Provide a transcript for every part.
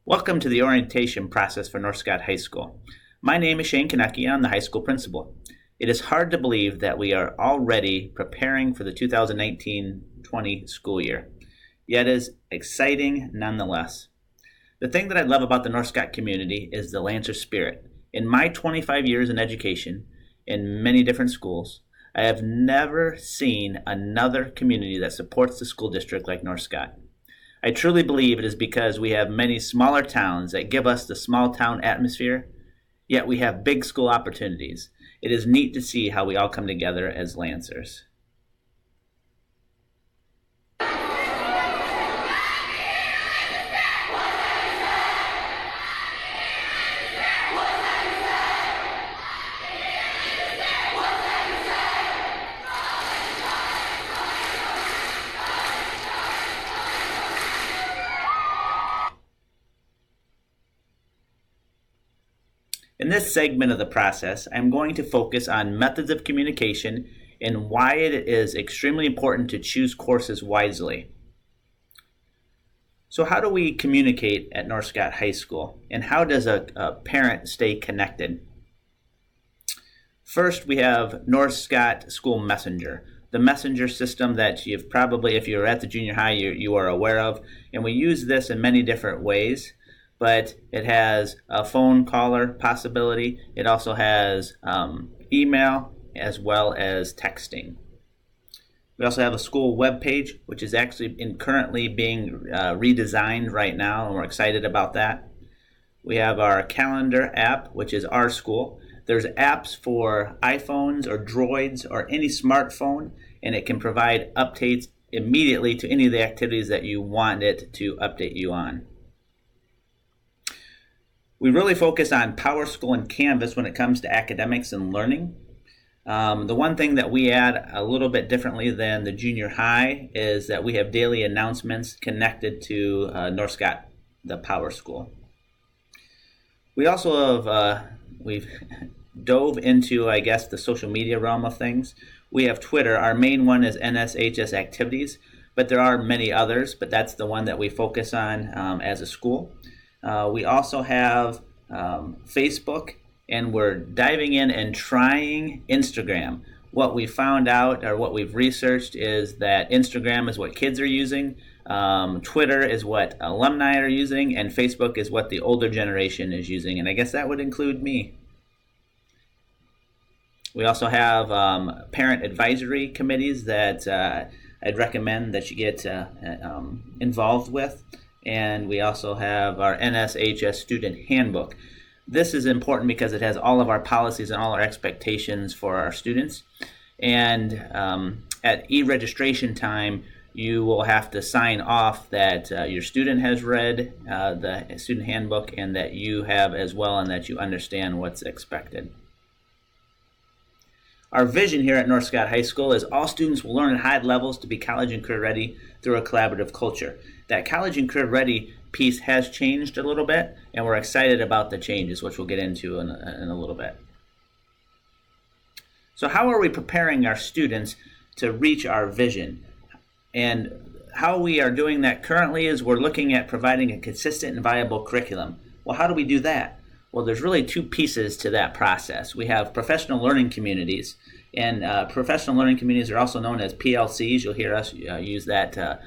Welcome to the orientation process for North Scott High School. My name is Shane Knoche. I'm the high school principal. It is hard to believe that we are already preparing for the 2019-20 school year, yet it is exciting nonetheless. The thing that I love about the North Scott community is the Lancer spirit. In my 25 years in education, in many different schools, I have never seen another community that supports the school district like North Scott. I truly believe it is because we have many smaller towns that give us the small town atmosphere, yet we have big school opportunities. It is neat to see how we all come together as Lancers. In this segment of the process, I'm going to focus on methods of communication and why it is extremely important to choose courses wisely. So how do we communicate at North Scott High School, and how does a parent stay connected? First, we have North Scott School Messenger, the messenger system that you've probably, if you're at the junior high, you are aware of, and we use this in many different ways. But it has a phone caller possibility. It also has email as well as texting. We also have a school webpage, which is actually currently being redesigned right now, and we're excited about that. We have our calendar app, which is Our School. There's apps for iPhones or Droids or any smartphone, and it can provide updates immediately to any of the activities that you want it to update you on. We really focus on PowerSchool and Canvas when it comes to academics and learning. The one thing that we add a little bit differently than the junior high is that we have daily announcements connected to North Scott, the PowerSchool. We also have, we've dove into, I guess, the social media realm of things. We have Twitter. Our main one is NSHS Activities, but there are many others, but that's the one that we focus on as a school. We also have Facebook, and we're diving in and trying Instagram. What we found out, or what we've researched, is that Instagram is what kids are using, Twitter is what alumni are using, and Facebook is what the older generation is using, and I guess that would include me. We also have parent advisory committees that I'd recommend that you get involved with. And we also have our NSHS Student Handbook. This is important because it has all of our policies and all our expectations for our students. And at e-registration time, you will have to sign off that your student has read the student handbook, and that you have as well, and that you understand what's expected. Our vision here at North Scott High School is all students will learn at high levels to be college and career ready through a collaborative culture. That college and career ready piece has changed a little bit, and we're excited about the changes, which we'll get into in a little bit. So how are we preparing our students to reach our vision? And how we are doing that currently is we're looking at providing a consistent and viable curriculum. Well, how do we do that? Well, there's really two pieces to that process. We have professional learning communities, and professional learning communities are also known as PLCs. You'll hear us use that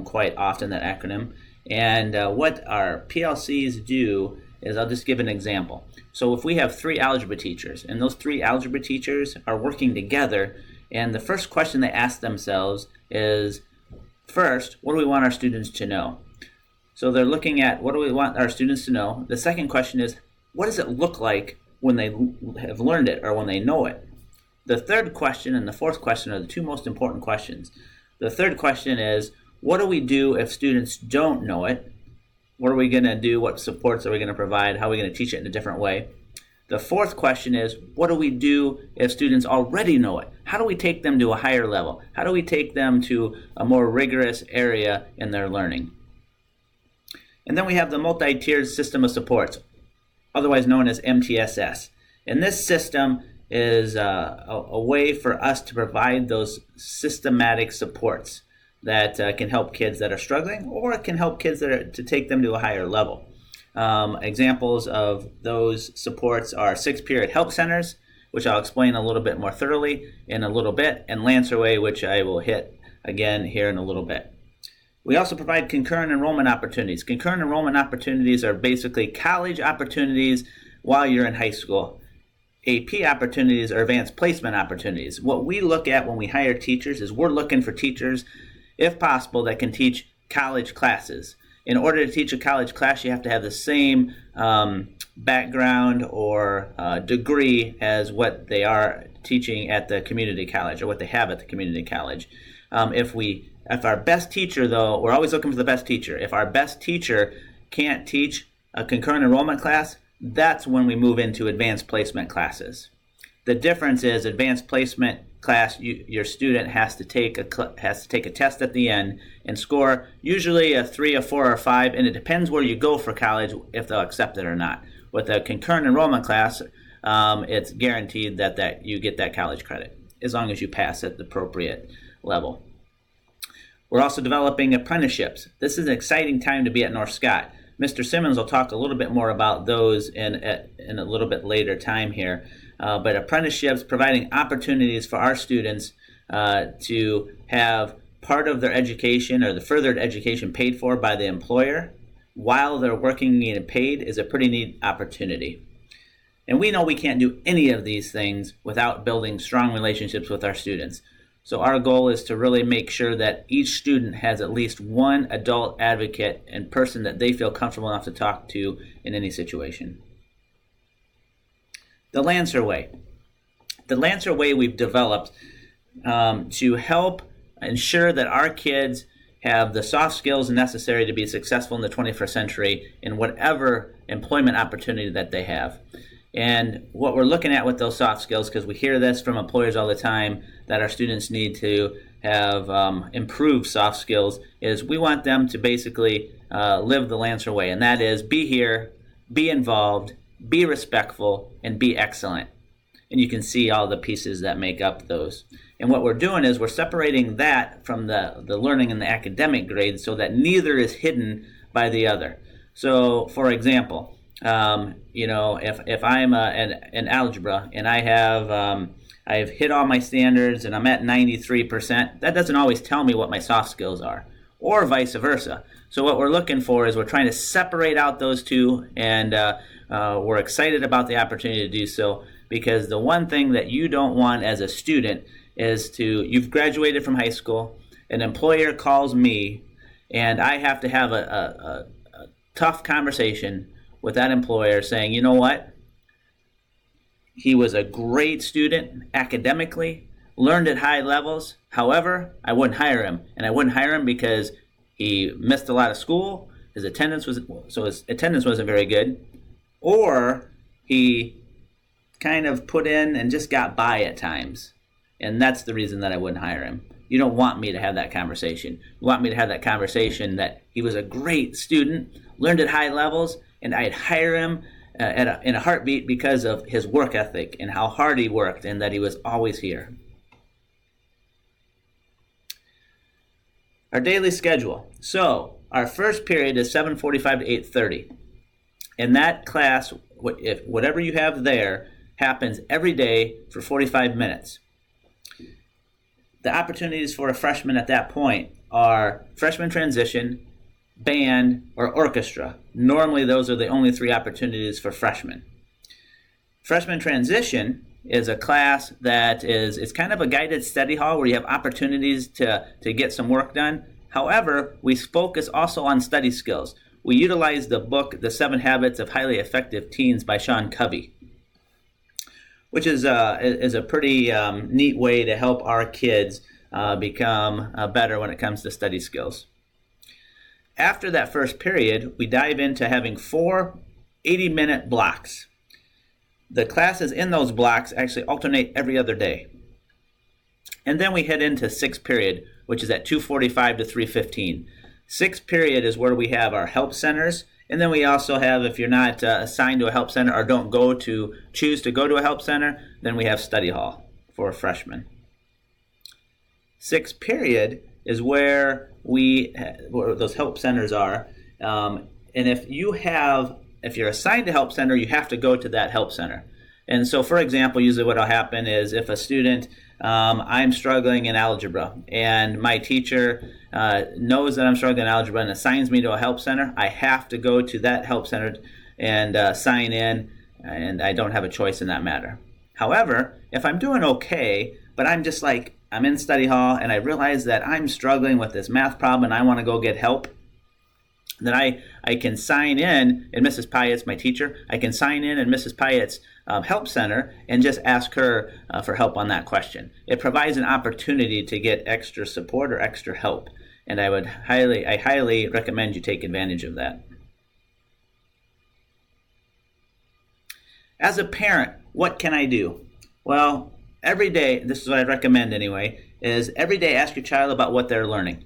quite often, that acronym. And what our PLCs do is, I'll just give an example. So if we have 3 algebra teachers, and those 3 algebra teachers are working together, and the first question they ask themselves is, first, what do we want our students to know? So they're looking at, what do we want our students to know? The second question is, what does it look like when they have learned it, or when they know it? The third question and the fourth question are the two most important questions. The third question is, what do we do if students don't know it? What are we going to do? What supports are we going to provide? How are we going to teach it in a different way? The fourth question is, what do we do if students already know it? How do we take them to a higher level? How do we take them to a more rigorous area in their learning? And then we have the multi-tiered system of supports, otherwise known as MTSS. And this system is a way for us to provide those systematic supports that can help kids that are struggling, or it can help kids that are to take them to a higher level. Examples of those supports are 6-period help centers, which I'll explain a little bit more thoroughly in a little bit, and Lancerway, which I will hit again here in a little bit. We also provide concurrent enrollment opportunities. Concurrent enrollment opportunities are basically college opportunities while you're in high school. AP opportunities are advanced placement opportunities. What we look at when we hire teachers is we're looking for teachers, if possible, that can teach college classes. In order to teach a college class, you have to have the same background or degree as what they are teaching at the community college, or what they have at the community college. If our best teacher, though, we're always looking for the best teacher. If our best teacher can't teach a concurrent enrollment class, that's when we move into advanced placement classes. The difference is advanced placement class, your student has to take a test at the end and score usually a 3, a 4, or a 5, and it depends where you go for college if they'll accept it or not. With a concurrent enrollment class, it's guaranteed that you get that college credit as long as you pass at the appropriate level. We're also developing apprenticeships. This is an exciting time to be at North Scott. Mr. Simmons will talk a little bit more about those in a little bit later time here. But apprenticeships, providing opportunities for our students to have part of their education or the furthered education paid for by the employer while they're working and getting paid, is a pretty neat opportunity. And we know we can't do any of these things without building strong relationships with our students. So our goal is to really make sure that each student has at least one adult advocate and person that they feel comfortable enough to talk to in any situation. The Lancer Way. The Lancer Way we've developed to help ensure that our kids have the soft skills necessary to be successful in the 21st century in whatever employment opportunity that they have. And what we're looking at with those soft skills, because we hear this from employers all the time, that our students need to have improved soft skills, is we want them to basically live the Lancer Way. And that is be here, be involved, be respectful, and be excellent. And you can see all the pieces that make up those. And what we're doing is we're separating that from the learning and the academic grades so that neither is hidden by the other. So, for example, if I'm in algebra and I've hit all my standards and I'm at 93%, that doesn't always tell me what my soft skills are, or vice versa. So what we're looking for is we're trying to separate out those two, and we're excited about the opportunity to do so, because the one thing that you don't want as a student is you've graduated from high school, an employer calls me, and I have to have a tough conversation with that employer saying, you know what? He was a great student academically, learned at high levels. However, I wouldn't hire him. And I wouldn't hire him because he missed a lot of school. His attendance wasn't very good. Or he kind of put in and just got by at times. And that's the reason that I wouldn't hire him. You don't want me to have that conversation. You want me to have that conversation that he was a great student, learned at high levels, and I'd hire him in a heartbeat because of his work ethic and how hard he worked and that he was always here. Our daily schedule. So our first period is 7:45 to 8:30. And that class, if whatever you have there, happens every day for 45 minutes. The opportunities for a freshman at that point are freshman transition, band, or orchestra. Normally those are the only 3 opportunities for freshmen. Freshman transition is a class that it's kind of a guided study hall where you have opportunities to get some work done. However, we focus also on study skills. We utilize the book, The 7 Habits of Highly Effective Teens by Sean Covey, which is a pretty neat way to help our kids become better when it comes to study skills. After that first period, we dive into having 4 80-minute blocks. The classes in those blocks actually alternate every other day. And then we head into 6th period, which is at 2:45 to 3:15. 6th period is where we have our help centers. And then we also have, if you're not assigned to a help center or don't choose to go to a help center, then we have study hall for freshmen. 6th period is where those help centers are. And if you're assigned to help center, you have to go to that help center. And so, for example, usually what will happen is if a student, I'm struggling in algebra, and my teacher knows that I'm struggling in algebra and assigns me to a help center, I have to go to that help center and sign in, and I don't have a choice in that matter. However, if I'm doing okay, but I'm just like, I'm in study hall and I realize that I'm struggling with this math problem and I want to go get help, then I can sign in Mrs. Pyatt's, my teacher, I can sign in Mrs. Pyatt's help center and just ask her for help on that question. It provides an opportunity to get extra support or extra help, and I highly recommend you take advantage of that. As a parent, what can I do? Well, every day, this is what I recommend anyway, is every day ask your child about what they're learning.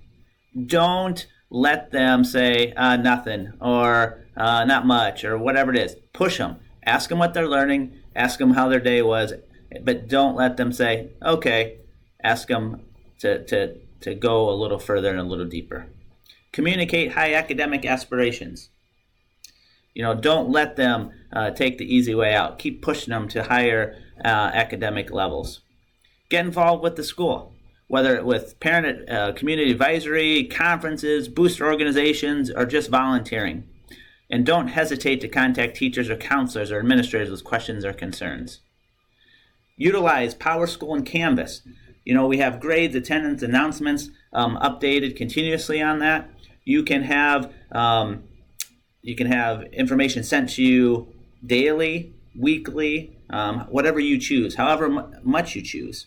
Don't let them say nothing or not much or whatever it is. Push them. Ask them what they're learning. Ask them how their day was. But don't let them say, okay. Ask them to go a little further and a little deeper. Communicate high academic aspirations. Don't let them take the easy way out. Keep pushing them to higher academic levels. Get involved with the school, whether with parent community advisory, conferences, booster organizations, or just volunteering. And don't hesitate to contact teachers or counselors or administrators with questions or concerns. Utilize PowerSchool and Canvas. We have grades, attendance, announcements updated continuously on that. You can have information sent to you daily, weekly, whatever you choose, however much you choose.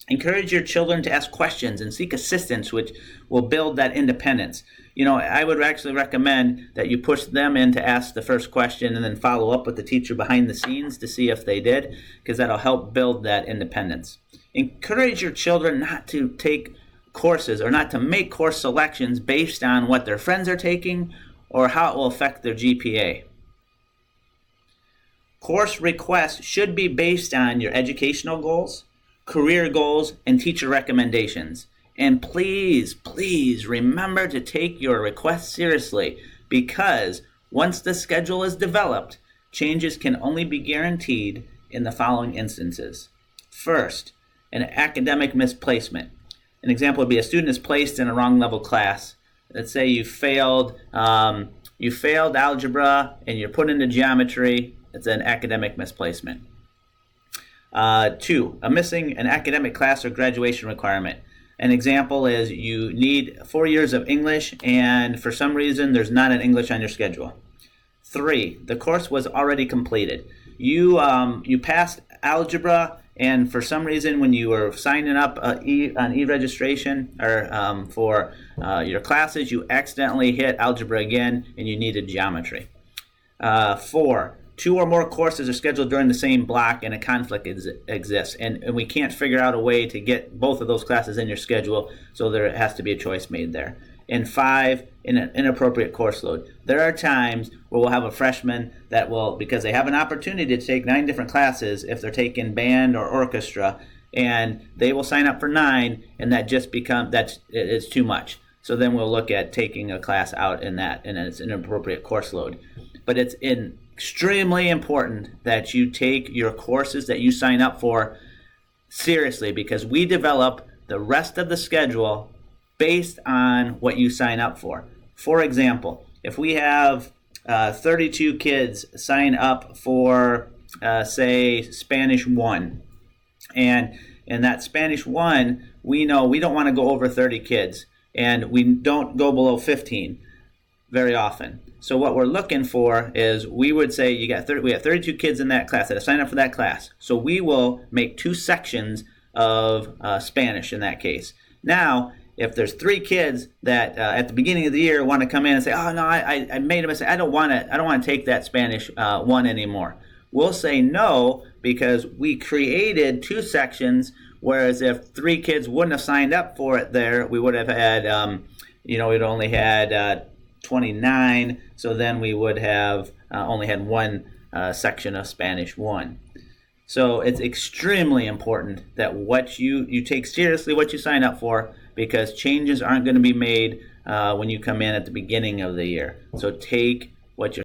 Encourage your children to ask questions and seek assistance, which will build that independence. I would actually recommend that you push them in to ask the first question and then follow up with the teacher behind the scenes to see if they did, because that'll help build that independence. Encourage your children not to take courses or not to make course selections based on what their friends are taking or how it will affect their GPA. Course requests should be based on your educational goals, career goals, and teacher recommendations. And please, please remember to take your requests seriously, because once the schedule is developed, changes can only be guaranteed in the following instances. First, an academic misplacement. An example would be a student is placed in a wrong level class. Let's say you failed algebra and you're put into geometry. It's an academic misplacement. 2, missing an academic class or graduation requirement. An example is you need 4 years of English, and for some reason there's not an English on your schedule. 3, the course was already completed. You passed algebra, and for some reason when you were signing up on e-registration or for your classes, you accidentally hit algebra again and you needed geometry. 4, 2 or more courses are scheduled during the same block and a conflict exists, and we can't figure out a way to get both of those classes in your schedule, so there has to be a choice made there. And 5, an inappropriate course load. There are times where we'll have a freshman that will, because they have an opportunity to take 9 different classes if they're taking band or orchestra, and they will sign up for 9, and that just it's too much. So then we'll look at taking a class out in that, and it's an inappropriate course load. But it's extremely important that you take your courses that you sign up for seriously, because we develop the rest of the schedule based on what you sign up for. For example, if we have 32 kids sign up for, say, Spanish 1, and in that Spanish 1, we know we don't want to go over 30 kids, and we don't go below 15 very often. So what we're looking for is, we would say we have 32 kids in that class that have signed up for that class. So we will make 2 sections of Spanish in that case. Now, if there's 3 kids that at the beginning of the year want to come in and say, oh no, I made a mistake, I don't want to take that Spanish 1 anymore, we'll say no, because we created 2 sections. Whereas if 3 kids wouldn't have signed up for it there, we would have had, we'd only had 29, so then we would have only had 1 section of Spanish 1. So it's extremely important that what you take seriously what you sign up for, because changes aren't going to be made when you come in at the beginning of the year. So take what you're